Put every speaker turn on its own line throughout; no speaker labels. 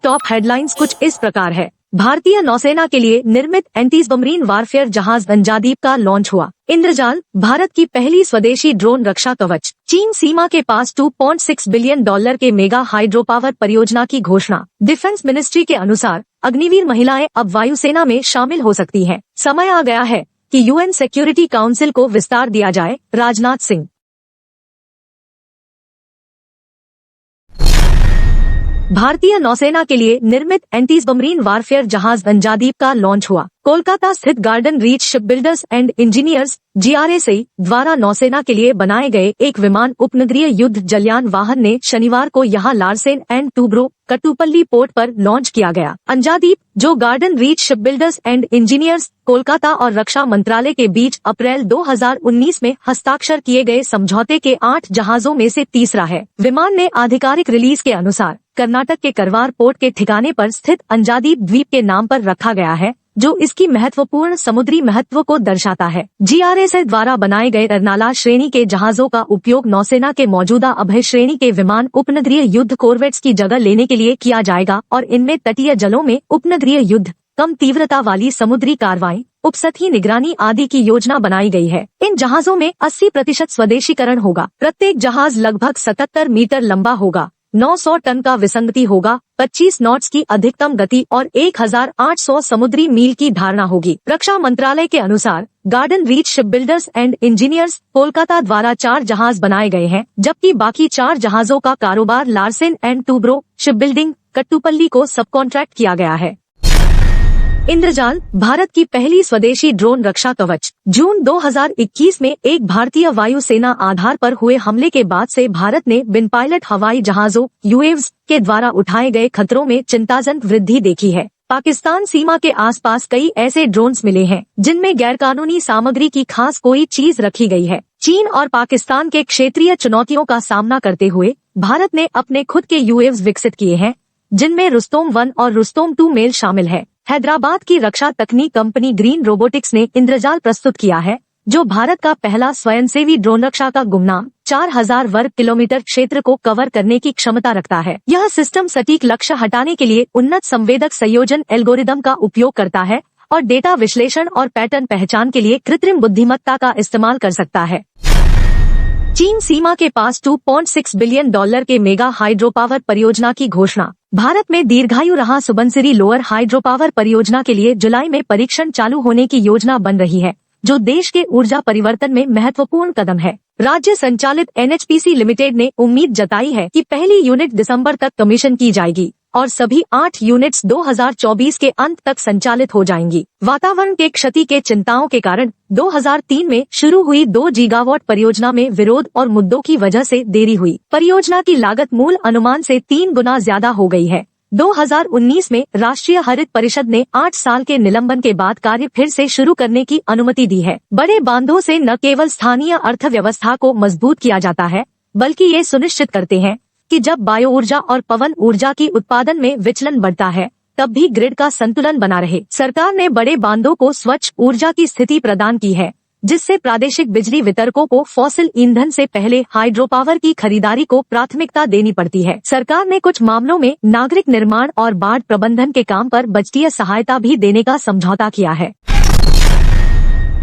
Top headlines कुछ इस प्रकार है। भारतीय नौसेना के लिए निर्मित एंटी सबमरीन वारफेयर जहाज अंजादीप का लॉन्च हुआ। इंद्रजाल, भारत की पहली स्वदेशी ड्रोन रक्षा कवच। चीन सीमा के पास $2.6 बिलियन के मेगा हाइड्रो पावर परियोजना की घोषणा। डिफेंस मिनिस्ट्री के अनुसार अग्निवीर महिलाएं अब वायुसेना में शामिल हो सकती हैं। समय आ गया है कि यूएन सिक्योरिटी काउंसिल को विस्तार दिया जाए। राजनाथ सिंह। भारतीय नौसेना के लिए निर्मित एंटी सबमरीन वारफेयर जहाज अंजादीप का लॉन्च हुआ। कोलकाता स्थित garden reach shipbuilders and engineers GRSI द्वारा नौसेना के लिए बनाए गए एक विमान उपनगरीय युद्ध जलयान वाहन ने शनिवार को यहां Larsen and Toubro Kattupalli port पर लॉन्च किया गया। अंजादीप, जो garden reach shipbuilders and engineers Kolkata और रक्षा मंत्रालय के बीच अप्रैल 2019 में हस्ताक्षर किए गए समझौते के 8 जहाजों में से तीसरा है। विमान ने आधिकारिक रिलीज के अनुसार कर्नाटक के करवार पोर्ट के ठिकाने पर स्थित अंजादीप द्वीप के नाम पर रखा गया है, जो इसकी महत्वपूर्ण समुद्री महत्व को दर्शाता है। GRSI द्वारा बनाए गए एर्नाला श्रेणी के जहाजों का उपयोग नौसेना के मौजूदा अभय श्रेणी के विमान उपनगरीय युद्ध कॉर्वेट्स की जगह लेने के लिए किया जाएगा और इनमें तटीय जलों में उपनगरीय युद्ध, कम तीव्रता वाली समुद्री कार्रवाई, उपसतही निगरानी आदि की योजना बनाई गई है। इन जहाजों में 80% स्वदेशीकरण होगा। प्रत्येक जहाज लगभग 77 मीटर लंबा होगा, 900 टन का विसंगति होगा, 25 नॉट्स की अधिकतम गति और 1800 समुद्री मील की धारणा होगी। रक्षा मंत्रालय के अनुसार garden reach shipbuilders and engineers Kolkata द्वारा 4 जहाज बनाए गए हैं, जबकि बाकी 4 जहाजों का कारोबार Larsen and Toubro shipbuilding Kattupalli को सबकॉन्ट्रैक्ट किया गया है। इंद्रजाल, भारत की पहली स्वदेशी ड्रोन रक्षा कवच। जून 2021 में एक भारतीय वायुसेना आधार पर हुए हमले के बाद से भारत ने बिन पायलट हवाई जहाजों UAVs के द्वारा उठाए गए खतरों में चिंताजनक वृद्धि देखी है। पाकिस्तान सीमा के आसपास कई ऐसे ड्रोन्स मिले हैं जिनमें गैरकानूनी सामग्री की खास कोई चीज रखी गई है। चीन और पाकिस्तान के क्षेत्रीय चुनौतियों का सामना करते हुए भारत ने अपने खुद के UAVs विकसित किए हैं, जिनमें रुस्तोम 1 और रुस्तोम 2 मेल शामिल है। हैदराबाद की रक्षा तकनीक कंपनी ग्रीन रोबोटिक्स ने इंद्रजाल प्रस्तुत किया है, जो भारत का पहला स्वयंसेवी ड्रोन रक्षा का गुमनाम 4000 वर्ग किलोमीटर क्षेत्र को कवर करने की क्षमता रखता है। यह सिस्टम सटीक लक्ष्य हटाने के लिए उन्नत संवेदक संयोजन एल्गोरिदम का उपयोग करता है और डेटा विश्लेषण और पैटर्न पहचान के लिए कृत्रिम बुद्धिमत्ता का इस्तेमाल कर सकता है। चीन सीमा के पास $2.6 बिलियन के मेगा हाइड्रो पावर परियोजना की घोषणा। भारत में दीर्घायु रहा सुबनसिरी लोअर हाइड्रो पावर परियोजना के लिए जुलाई में परीक्षण चालू होने की योजना बन रही है, जो देश के ऊर्जा परिवर्तन में महत्वपूर्ण कदम है। राज्य संचालित NHPC लिमिटेड ने उम्मीद जताई है कि पहली यूनिट दिसंबर तक कमीशन की जाएगी और सभी 8 यूनिट्स 2024 के अंत तक संचालित हो जाएंगी। वातावरण के क्षति के चिंताओं के कारण 2003 में शुरू हुई 2 गीगावाट परियोजना में विरोध और मुद्दों की वजह से देरी हुई। परियोजना की लागत मूल अनुमान से 3 गुना ज्यादा हो गई है। 2019 में राष्ट्रीय हरित परिषद ने 8 साल के निलंबन के बाद कार्य फिर से शुरू करने की अनुमति दी है। बड़े बांधों से न केवल स्थानीय अर्थव्यवस्था को मजबूत किया जाता है, बल्कि ये सुनिश्चित करते हैं कि जब बायो ऊर्जा और पवन ऊर्जा की उत्पादन में विचलन बढ़ता है, तब भी ग्रिड का संतुलन बना रहे। सरकार ने बड़े बांधों को स्वच्छ ऊर्जा की स्थिति प्रदान की है, जिससे प्रादेशिक बिजली वितरकों को फॉसिल ईंधन से पहले हाइड्रो पावर की खरीदारी को प्राथमिकता देनी पड़ती है। सरकार ने कुछ मामलों में नागरिक निर्माण और बाढ़ प्रबंधन के काम पर बजटीय सहायता भी देने का समझौता किया है।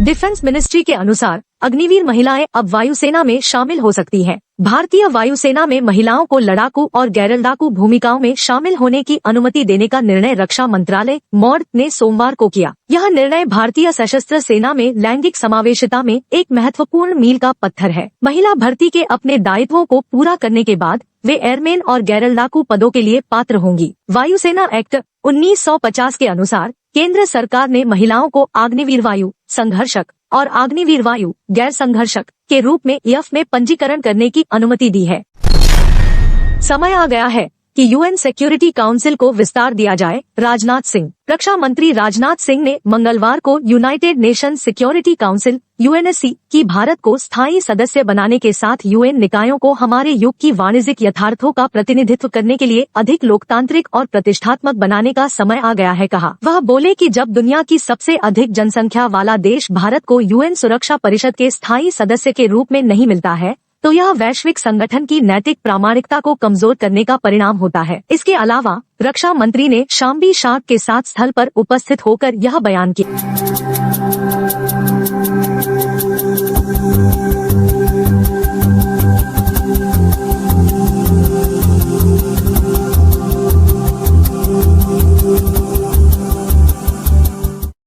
डिफेंस मिनिस्ट्री के अनुसार अग्निवीर महिलाएं अब वायुसेना में शामिल हो सकती हैं। भारतीय वायुसेना में महिलाओं को लड़ाकू और गैर-लड़ाकू भूमिकाओं में शामिल होने की अनुमति देने का निर्णय रक्षा मंत्रालय MOD ने सोमवार को किया। यह निर्णय भारतीय सशस्त्र सेना में लैंगिक समावेशिता में एक महत्वपूर्ण मील का पत्थर है। महिला भर्ती के अपने दायित्वों को पूरा करने के बाद वे एयरमैन और गैर-लड़ाकू पदों के लिए पात्र होंगी। वायुसेना एक्ट 1950 के अनुसार केंद्र सरकार ने महिलाओं को अग्निवीर वायु संघर्षक और अग्निवीर वायु गैर संघर्षक के रूप में EF में पंजीकरण करने की अनुमति दी है। समय आ गया है कि यूएन सिक्योरिटी काउंसिल को विस्तार दिया जाए। राजनाथ सिंह। रक्षा मंत्री राजनाथ सिंह ने मंगलवार को United Nations security council UNSC की भारत को स्थायी सदस्य बनाने के साथ UN निकायों को हमारे युग की वाणिज्यिक यथार्थों का प्रतिनिधित्व करने के लिए अधिक लोकतांत्रिक और प्रतिष्ठात्मक बनाने का समय आ गया है कहा। वह बोले कि जब दुनिया की सबसे अधिक जनसंख्या वाला देश भारत को UN सुरक्षा परिषद के स्थायी सदस्य के रूप में नहीं मिलता है, तो यह वैश्विक संगठन की नैतिक प्रामाणिकता को कमजोर करने का परिणाम होता है। इसके अलावा रक्षा मंत्री ने शाम्बी शार्क के साथ स्थल पर उपस्थित होकर यह बयान किया।